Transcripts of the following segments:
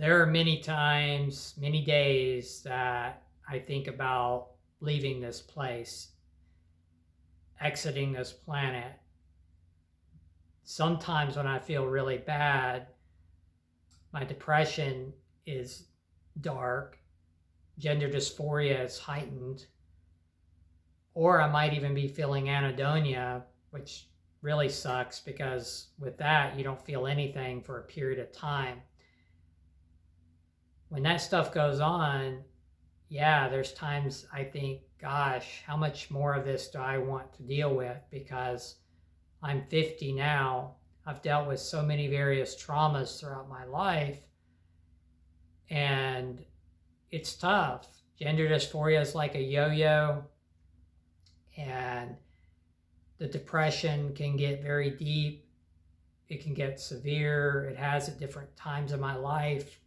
There are many times, many days that I think about leaving this place, exiting this planet. Sometimes when I feel really bad, my depression is dark, gender dysphoria is heightened, or I might even be feeling anhedonia, which really sucks because with that, you don't feel anything for a period of time. When that stuff goes on, yeah, there's times I think, gosh, how much more of this do I want to deal with? Because I'm 50 now. I've dealt with so many various traumas throughout my life, and it's tough. Gender dysphoria is like a yo yo, and the depression can get very deep. It can get severe. It has at different times in my life.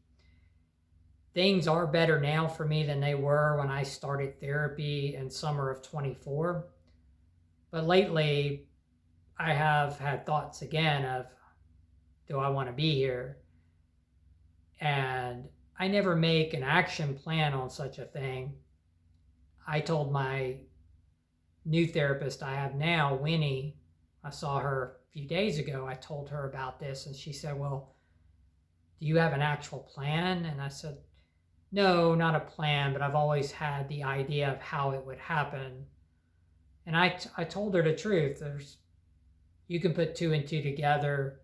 Things are better now for me than they were when I started therapy in summer of 24. But lately, I have had thoughts again of, do I want to be here? And I never make an action plan on such a thing. I told my new therapist I have now, Winnie, I saw her a few days ago. I told her about this, and she said, well, do you have an actual plan? And I said, no, not a plan, but I've always had the idea of how it would happen. And I told her the truth. You can put two and two together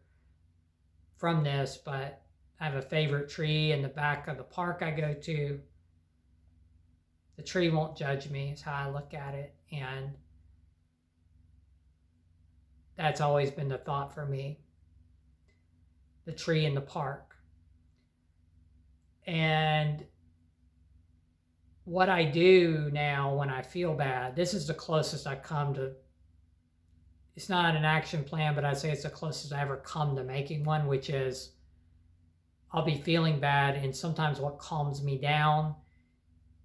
from this, but I have a favorite tree in the back of the park I go to. The tree won't judge me, is how I look at it. And that's always been the thought for me. The tree in the park. And what I do now when I feel bad, this is the closest I come to, it's not an action plan, but I'd say it's the closest I ever come to making one, which is I'll be feeling bad, and sometimes what calms me down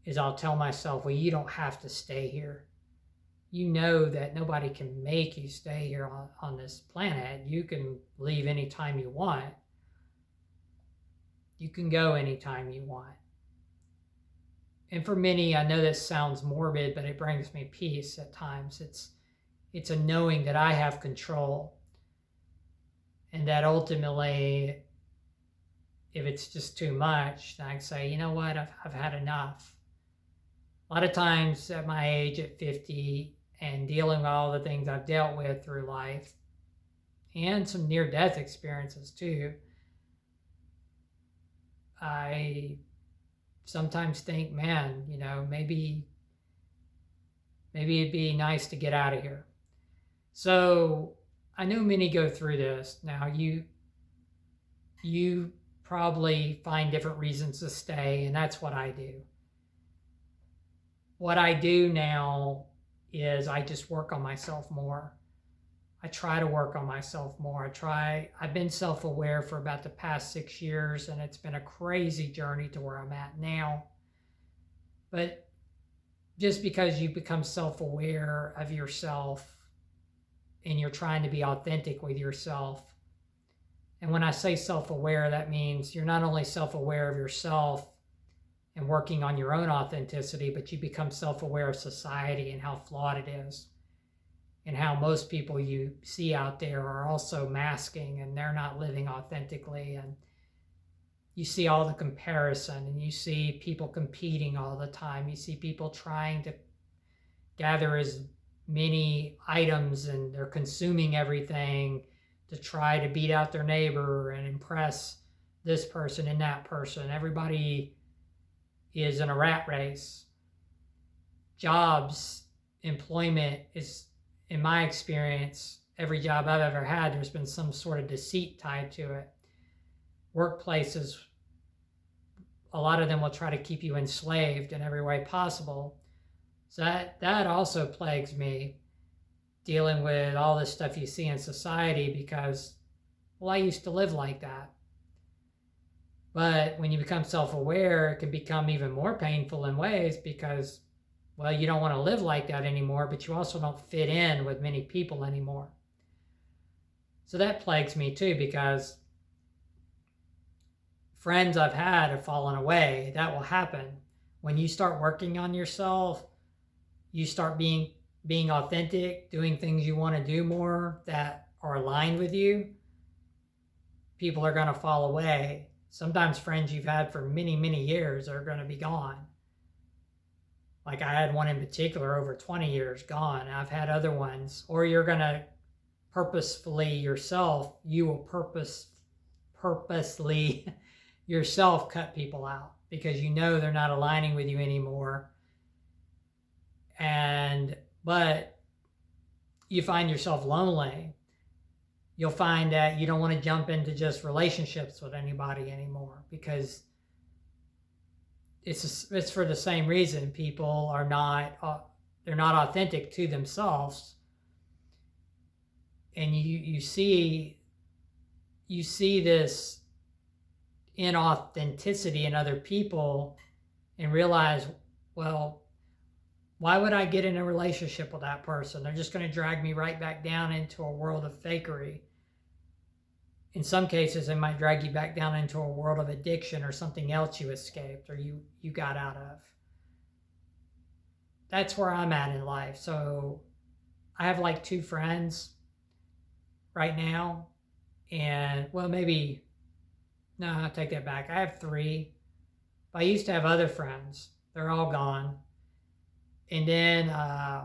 is I'll tell myself, well, you don't have to stay here. You know that nobody can make you stay here on this planet. You can leave anytime you want. You can go anytime you want. And for many, I know this sounds morbid, but it brings me peace at times. It's a knowing that I have control, and that ultimately, if it's just too much, then I can say, you know what, I've had enough. A lot of times at my age, at 50, and dealing with all the things I've dealt with through life, and some near-death experiences too, I sometimes think, man, maybe it'd be nice to get out of here. So I know many go through this. Now you probably find different reasons to stay, and that's what I do. What I do now is I just work on myself more. I try to work on myself more. I've been self-aware for about the past 6 years, and it's been a crazy journey to where I'm at now. But just because you become self-aware of yourself and you're trying to be authentic with yourself, and when I say self-aware, that means you're not only self-aware of yourself and working on your own authenticity, but you become self-aware of society and how flawed it is, and how most people you see out there are also masking and they're not living authentically. And you see all the comparison, and you see people competing all the time. You see people trying to gather as many items, and they're consuming everything to try to beat out their neighbor and impress this person and that person. Everybody is in a rat race. Jobs, employment is, in my experience, every job I've ever had, there's been some sort of deceit tied to it. Workplaces, a lot of them will try to keep you enslaved in every way possible. So that also plagues me, dealing with all this stuff you see in society, because, well, I used to live like that. But when you become self-aware, it can become even more painful in ways because, well, you don't want to live like that anymore, but you also don't fit in with many people anymore. So that plagues me too, because friends I've had have fallen away. That will happen. When you start working on yourself, you start being authentic, doing things you want to do more that are aligned with you, people are going to fall away. Sometimes friends you've had for many, many years are going to be gone. Like I had one in particular over 20 years gone. I've had other ones. Or you're going to purposefully yourself, you will purposely yourself cut people out because you know they're not aligning with you anymore. But you find yourself lonely. You'll find that you don't want to jump into just relationships with anybody anymore because it's for the same reason. People are not they're not authentic to themselves, and you see this inauthenticity in other people and realize, well, why would I get in a relationship with that person? They're just going to drag me right back down into a world of fakery. In some cases, it might drag you back down into a world of addiction or something else you escaped or you got out of. That's where I'm at in life. So I have like 2 friends right now. And, well, maybe, no, I'll take that back. I have 3. But I used to have other friends. They're all gone. And then I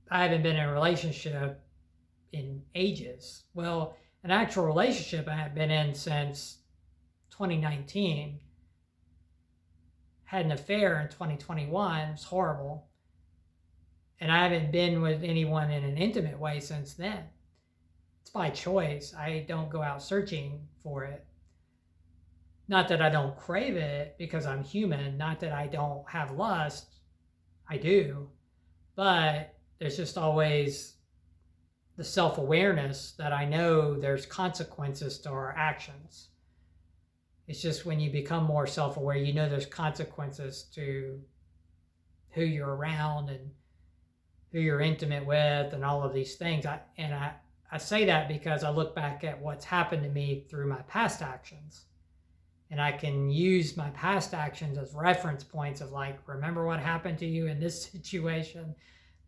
haven't been in a relationship in ages. Well, an actual relationship I haven't been in since 2019. Had an affair in 2021. It was horrible. And I haven't been with anyone in an intimate way since then. It's by choice. I don't go out searching for it. Not that I don't crave it because I'm human. Not that I don't have lust. I do. But there's just always the self-awareness that I know there's consequences to our actions. It's just when you become more self-aware, you know there's consequences to who you're around and who you're intimate with and all of these things. I say that because I look back at what's happened to me through my past actions. And I can use my past actions as reference points of like, remember what happened to you in this situation,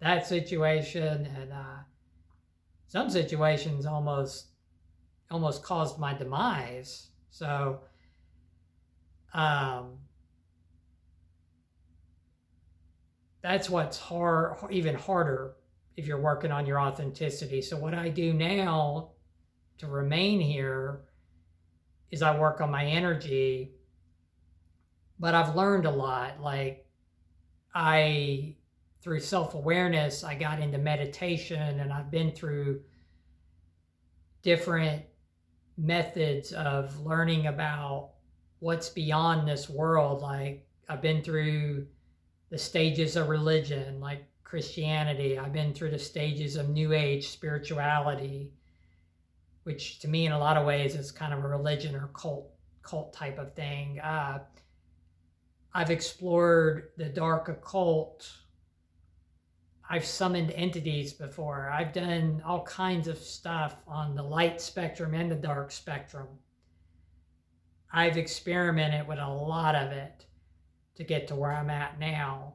that situation, and some situations almost caused my demise. So that's what's hard, even harder if you're working on your authenticity. So what I do now to remain here is I work on my energy, but I've learned a lot. Like through self-awareness, I got into meditation and I've been through different methods of learning about what's beyond this world. Like I've been through the stages of religion, like Christianity. I've been through the stages of New Age spirituality, which to me in a lot of ways is kind of a religion or cult type of thing. I've explored the dark occult. I've summoned entities before. I've done all kinds of stuff on the light spectrum and the dark spectrum. I've experimented with a lot of it to get to where I'm at now.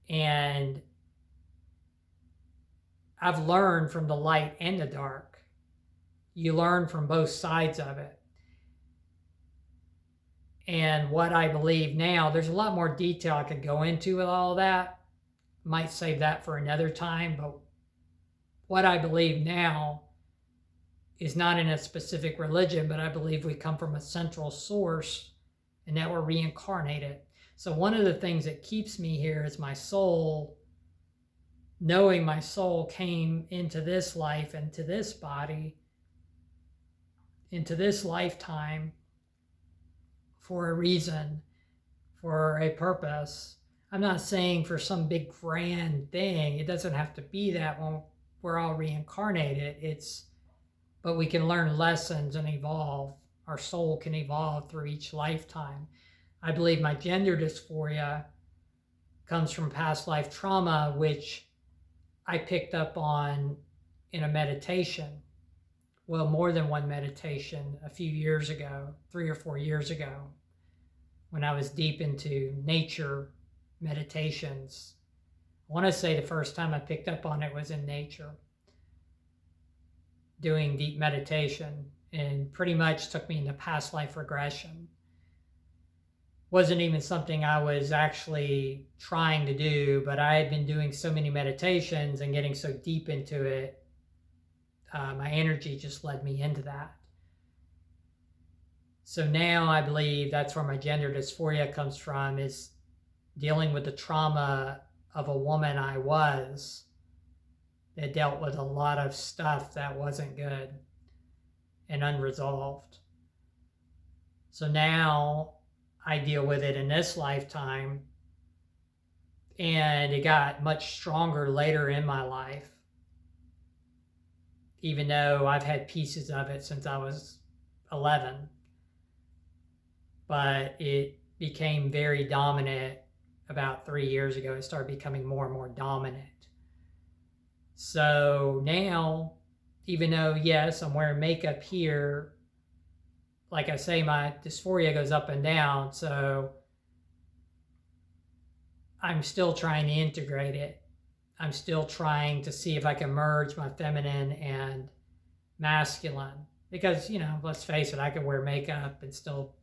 And I've learned from the light and the dark. You learn from both sides of it. And what I believe now, there's a lot more detail I could go into with all that. Might save that for another time, but what I believe now is not in a specific religion, but I believe we come from a central source and that we're reincarnated. So one of the things that keeps me here is my soul, knowing my soul came into this life, into this body, into this lifetime for a reason, for a purpose. I'm not saying for some big grand thing. It doesn't have to be that when we're all reincarnated. But we can learn lessons and evolve. Our soul can evolve through each lifetime. I believe my gender dysphoria comes from past life trauma, which I picked up on in a meditation. well, more than one meditation a few years ago, 3 or 4 years ago, when I was deep into nature meditations. I want to say the first time I picked up on it was in nature, doing deep meditation, and pretty much took me into past life regression. Wasn't even something I was actually trying to do, but I had been doing so many meditations and getting so deep into it, my energy just led me into that. So now I believe that's where my gender dysphoria comes from, is dealing with the trauma of a woman I was that dealt with a lot of stuff that wasn't good and unresolved. So now I deal with it in this lifetime, and it got much stronger later in my life, even though I've had pieces of it since I was 11. But it became very dominant about 3 years ago. It started becoming more and more dominant. So now, even though, yes, I'm wearing makeup here, like I say, my dysphoria goes up and down. So I'm still trying to integrate it. I'm still trying to see if I can merge my feminine and masculine. Because, let's face it, I can wear makeup and still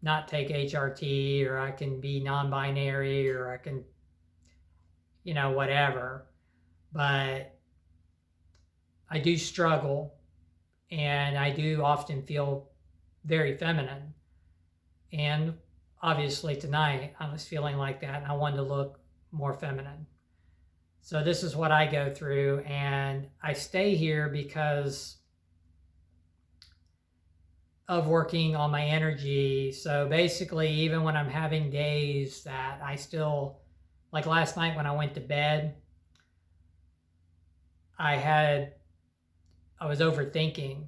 not take HRT, or I can be non-binary, or I can, whatever. But I do struggle, and I do often feel very feminine. And obviously tonight I was feeling like that, and I wanted to look more feminine. So this is what I go through, and I stay here because of working on my energy. So basically, even when I'm having days that I still, like last night when I went to bed, I was overthinking,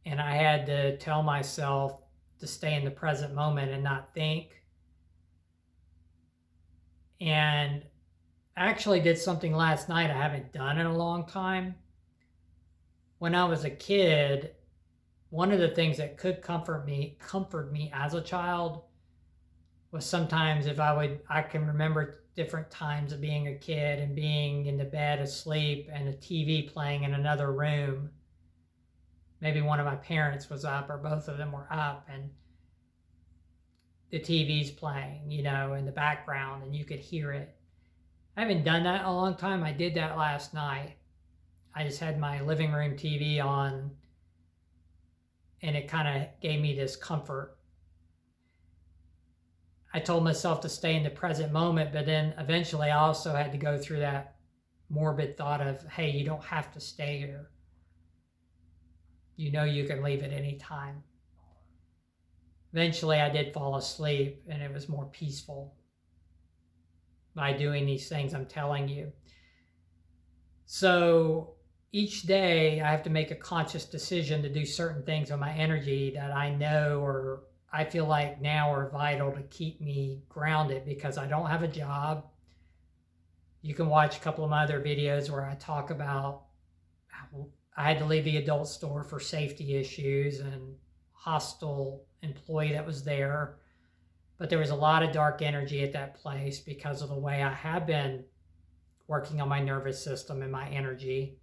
and I had to tell myself to stay in the present moment and not think. And I actually did something last night I haven't done in a long time. When I was a kid, one of the things that could comfort me as a child was sometimes if I can remember different times of being a kid and being in the bed asleep and a TV playing in another room. Maybe one of my parents was up, or both of them were up, and the TV's playing, in the background, and you could hear it. I haven't done that in a long time. I did that last night. I just had my living room TV on, and it kind of gave me this comfort. I told myself to stay in the present moment, but then eventually I also had to go through that morbid thought of, hey, you don't have to stay here. You can leave at any time. Eventually I did fall asleep, and it was more peaceful by doing these things I'm telling you. So each day I have to make a conscious decision to do certain things on my energy that I know, or I feel like now are vital to keep me grounded, because I don't have a job. You can watch a couple of my other videos where I talk about how I had to leave the adult store for safety issues and hostile employee that was there. But there was a lot of dark energy at that place because of the way I have been working on my nervous system and my energy.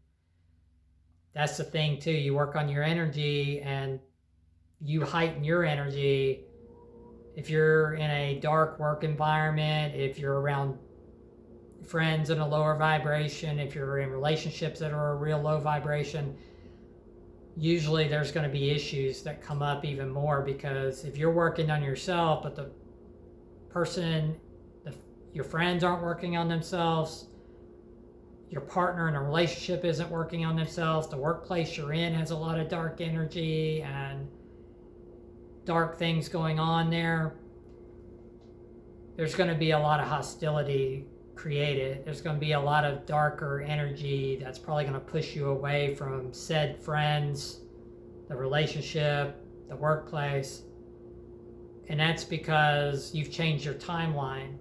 That's the thing too. You work on your energy and you heighten your energy. If you're in a dark work environment, if you're around friends in a lower vibration, if you're in relationships that are a real low vibration, usually there's going to be issues that come up even more, because if you're working on yourself, but the person, your friends aren't working on themselves, your partner in a relationship isn't working on themselves, the workplace you're in has a lot of dark energy and dark things going on there, there's going to be a lot of hostility created. There's going to be a lot of darker energy that's probably going to push you away from said friends, the relationship, the workplace. And that's because you've changed your timeline.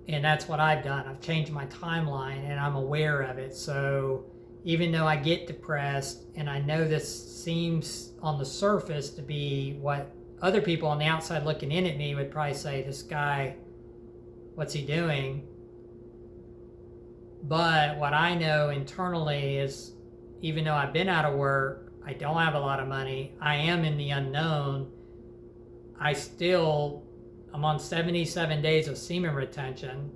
And that's what I've done. I've changed my timeline, and I'm aware of it. So even though I get depressed, and I know this seems on the surface to be what other people on the outside looking in at me would probably say, this guy, what's he doing? But what I know internally is, even though I've been out of work, I don't have a lot of money, I am in the unknown, I'm on 77 days of semen retention,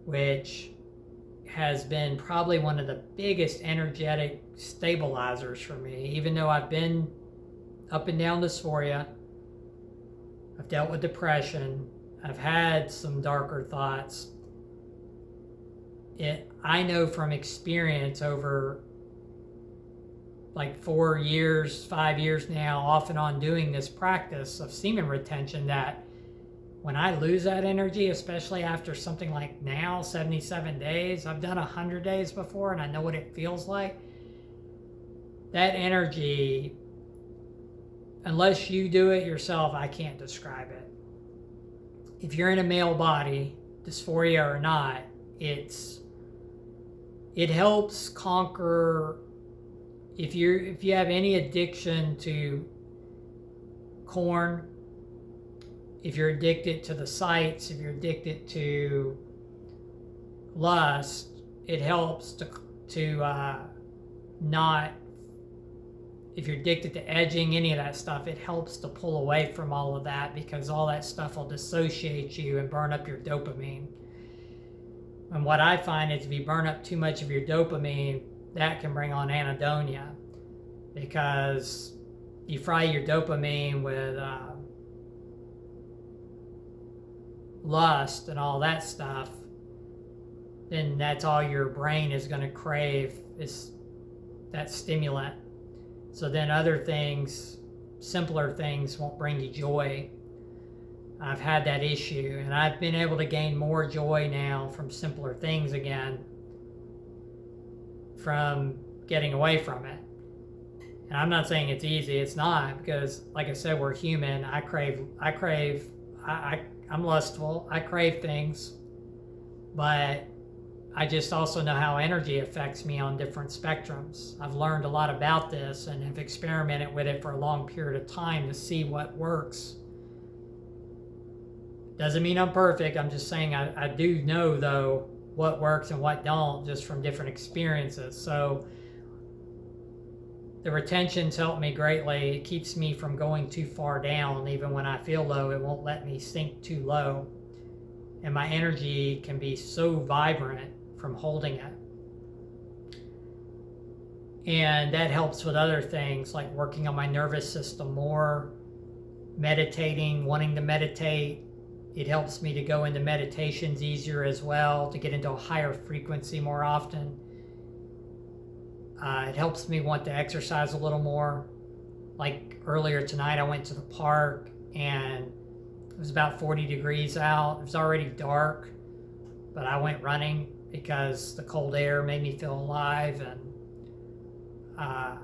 which has been probably one of the biggest energetic stabilizers for me. Even though I've been up and down dysphoria, I've dealt with depression, I've had some darker thoughts. I know from experience over like 4 years, 5 years now, off and on doing this practice of semen retention, that when I lose that energy, especially after something like now, 77 days, I've done 100 days before and I know what it feels like. That energy, unless you do it yourself, I can't describe it. If you're in a male body, dysphoria or not, it helps conquer. If you have any addiction to corn, if you're addicted to the sights, if you're addicted to lust, it helps to not. If you're addicted to edging, any of that stuff, it helps to pull away from all of that, because all that stuff will dissociate you and burn up your dopamine. And what I find is, if you burn up too much of your dopamine, that can bring on anhedonia, because you fry your dopamine with lust and all that stuff, then that's all your brain is going to crave, is that stimulant. So then other things, simpler things, won't bring you joy. I've had that issue, and I've been able to gain more joy now from simpler things again, from getting away from it. And I'm not saying it's easy, it's not, because like I said, we're human. I'm lustful, I crave things, but I just also know how energy affects me on different spectrums. I've learned a lot about this and have experimented with it for a long period of time to see what works. Doesn't mean I'm perfect. I'm just saying I do know, though, what works and what don't, just from different experiences. So the retention's helped me greatly. It keeps me from going too far down. Even when I feel low, it won't let me sink too low. And my energy can be so vibrant from holding it. And that helps with other things, like working on my nervous system more, meditating, wanting to meditate. It helps me to go into meditations easier as well, to get into a higher frequency more often. It helps me want to exercise a little more. Like earlier tonight, I went to the park and it was about 40 degrees out. It was already dark, but I went running because the cold air made me feel alive, and I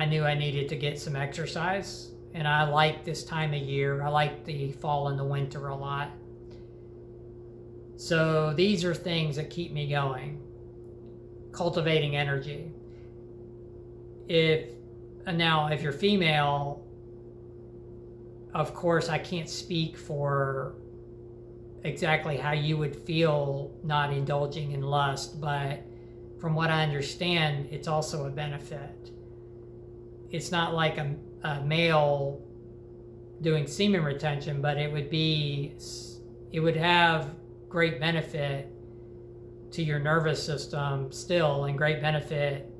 knew I needed to get some exercise. And I like this time of year. I like the fall and the winter a lot. So these are things that keep me going. Cultivating energy. If you're female, of course I can't speak for exactly how you would feel not indulging in lust, but from what I understand, it's also a benefit. It's not like a male doing semen retention, but it would have great benefit to your nervous system still, and great benefit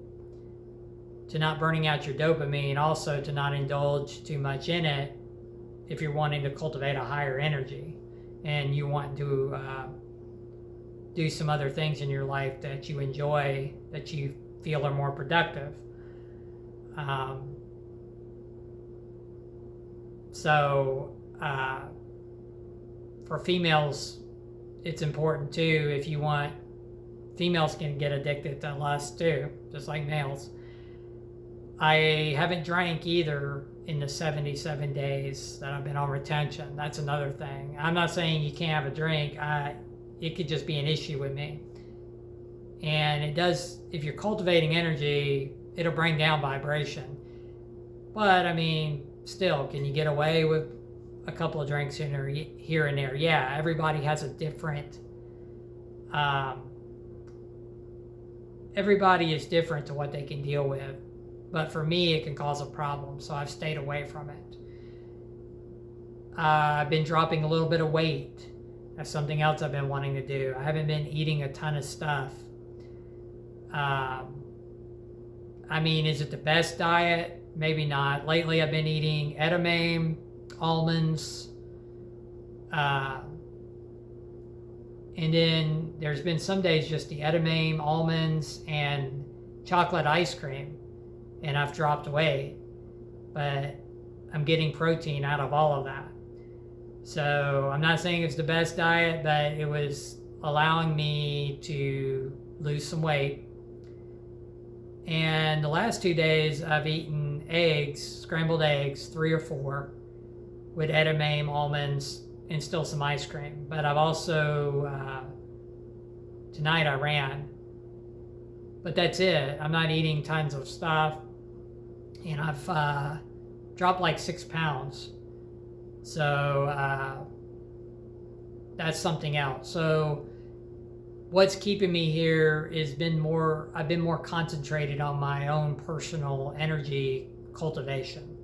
to not burning out your dopamine, also to not indulge too much in it if you're wanting to cultivate a higher energy and you want to do some other things in your life that you enjoy, that you feel are more productive. For females, it's important too. If you want, females can get addicted to lust too, just like males. I haven't drank either in the 77 days that I've been on retention. That's another thing. I'm not saying you can't have a drink. It could just be an issue with me. And it does, if you're cultivating energy, it'll bring down vibration. But I mean, still, can you get away with a couple of drinks here and there? Yeah, everybody has a different, everybody is different to what they can deal with. But for me, it can cause a problem, so I've stayed away from it. I've been dropping a little bit of weight. That's something else I've been wanting to do. I haven't been eating a ton of stuff. I mean, is it the best diet? Maybe not. Lately, I've been eating edamame, almonds, and then there's been some days just the edamame, almonds, and chocolate ice cream, and I've dropped weight, but I'm getting protein out of all of that. So I'm not saying it's the best diet, but it was allowing me to lose some weight. And the last 2 days, I've eaten eggs, scrambled eggs, 3 or 4, with edamame, almonds, and still some ice cream. But I've also, tonight I ran. But that's it. I'm not eating tons of stuff. And I've dropped like 6 pounds. So that's something else. So what's keeping me here is I've been more concentrated on my own personal energy cultivation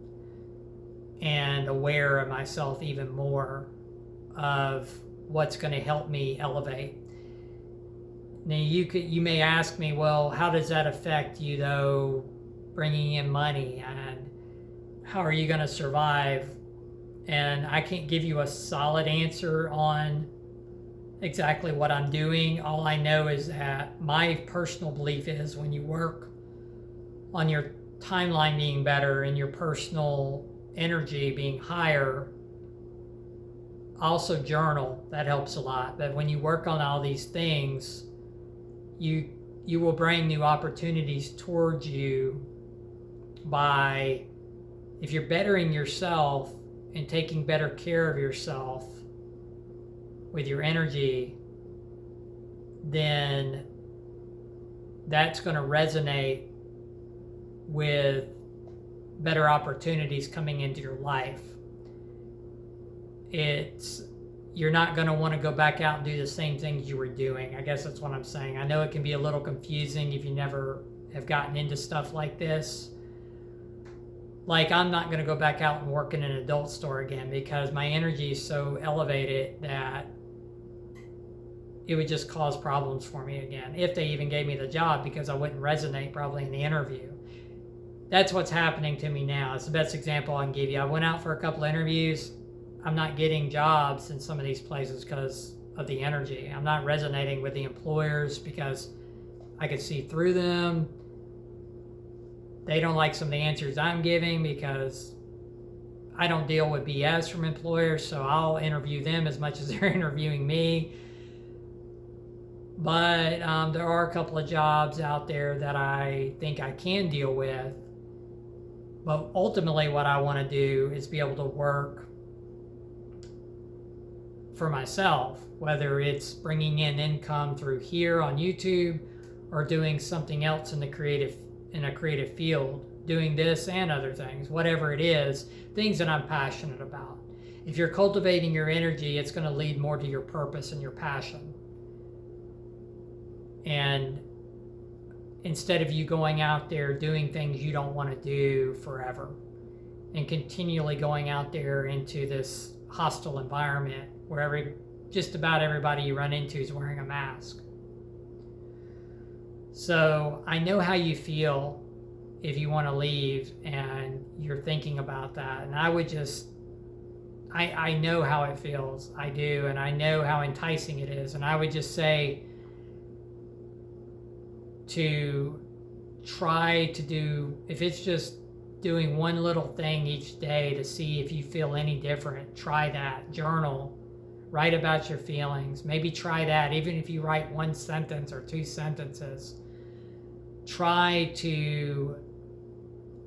and aware of myself even more of what's going to help me elevate. Now you may ask me, well, how does that affect you though, bringing in money, and how are you going to survive? And I can't give you a solid answer on exactly what I'm doing. All I know is that my personal belief is when you work on your timeline being better and your personal energy being higher, also journal, that helps a lot. But when you work on all these things, you will bring new opportunities towards you by, if you're bettering yourself and taking better care of yourself with your energy, then that's going to resonate with better opportunities coming into your life. You're not going to want to go back out and do the same things you were doing. I guess that's what I'm saying. I know it can be a little confusing if you never have gotten into stuff like this. Like, I'm not going to go back out and work in an adult store again because my energy is so elevated that it would just cause problems for me again, if they even gave me the job, because I wouldn't resonate probably in the interview. That's what's happening to me now. It's the best example I can give you. I went out for a couple of interviews. I'm not getting jobs in some of these places because of the energy. I'm not resonating with the employers because I could see through them. They don't like some of the answers I'm giving because I don't deal with BS from employers, so I'll interview them as much as they're interviewing me. But there are a couple of jobs out there that I think I can deal with. But ultimately what I want to do is be able to work for myself, whether it's bringing in income through here on YouTube or doing something else in a creative field, doing this and other things, whatever it is, things that I'm passionate about. If you're cultivating your energy, it's going to lead more to your purpose and your passion. And instead of you going out there doing things you don't want to do forever and continually going out there into this hostile environment where just about everybody you run into is wearing a mask. So I know how you feel if you want to leave and you're thinking about that. And I would just, I know how it feels. I do. And I know how enticing it is. And I would just say to try to do, if it's just doing one little thing each day to see if you feel any different, try that. Journal, write about your feelings. Maybe try that. Even if you write 1 sentence or 2 sentences, try to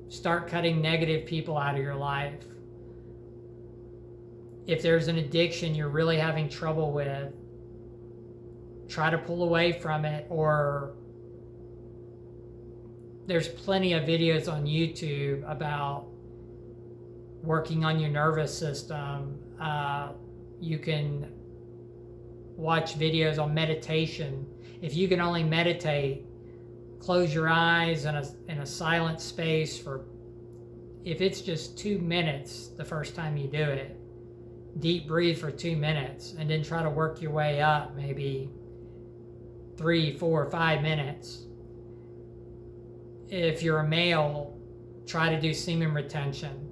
start cutting negative people out of your life. If there's an addiction you're really having trouble with, try to pull away from it or there's plenty of videos on YouTube about working on your nervous system. You can watch videos on meditation. If you can only meditate, close your eyes in a silent space for, if it's just 2 minutes the first time you do it, deep breathe for 2 minutes, and then try to work your way up, maybe 3, 4, 5 minutes. If you're a male, try to do semen retention.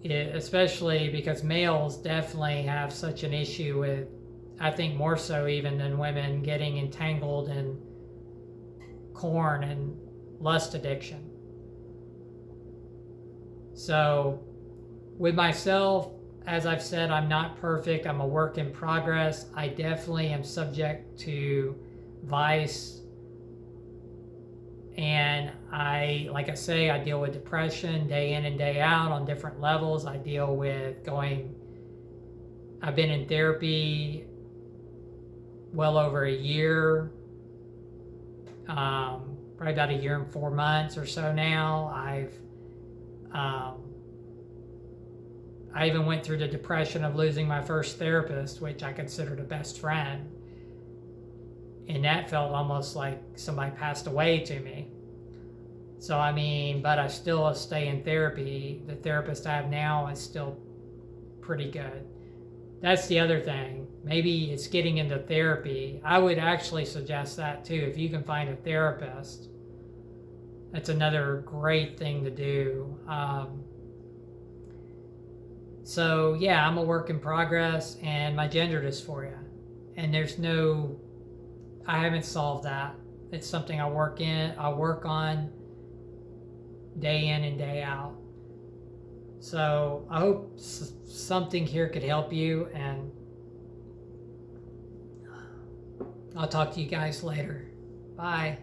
Especially because males definitely have such an issue with, I think more so even than women, getting entangled in porn and lust addiction. So with myself, as I've said, I'm not perfect. I'm a work in progress. I definitely am subject to vice. And like I say, I deal with depression day in and day out on different levels. I deal with I've been in therapy well over a year, probably about 1 year and 4 months or so now. I even went through the depression of losing my first therapist, which I considered a best friend. And that felt almost like somebody passed away to me. So, I mean, but I still stay in therapy. The therapist I have now is still pretty good. That's the other thing. Maybe it's getting into therapy. I would actually suggest that too. If you can find a therapist, that's another great thing to do. So yeah, I'm a work in progress, and my gender dysphoria. And I haven't solved that. It's something I work on day in and day out. So I hope something here could help you, and I'll talk to you guys later. Bye.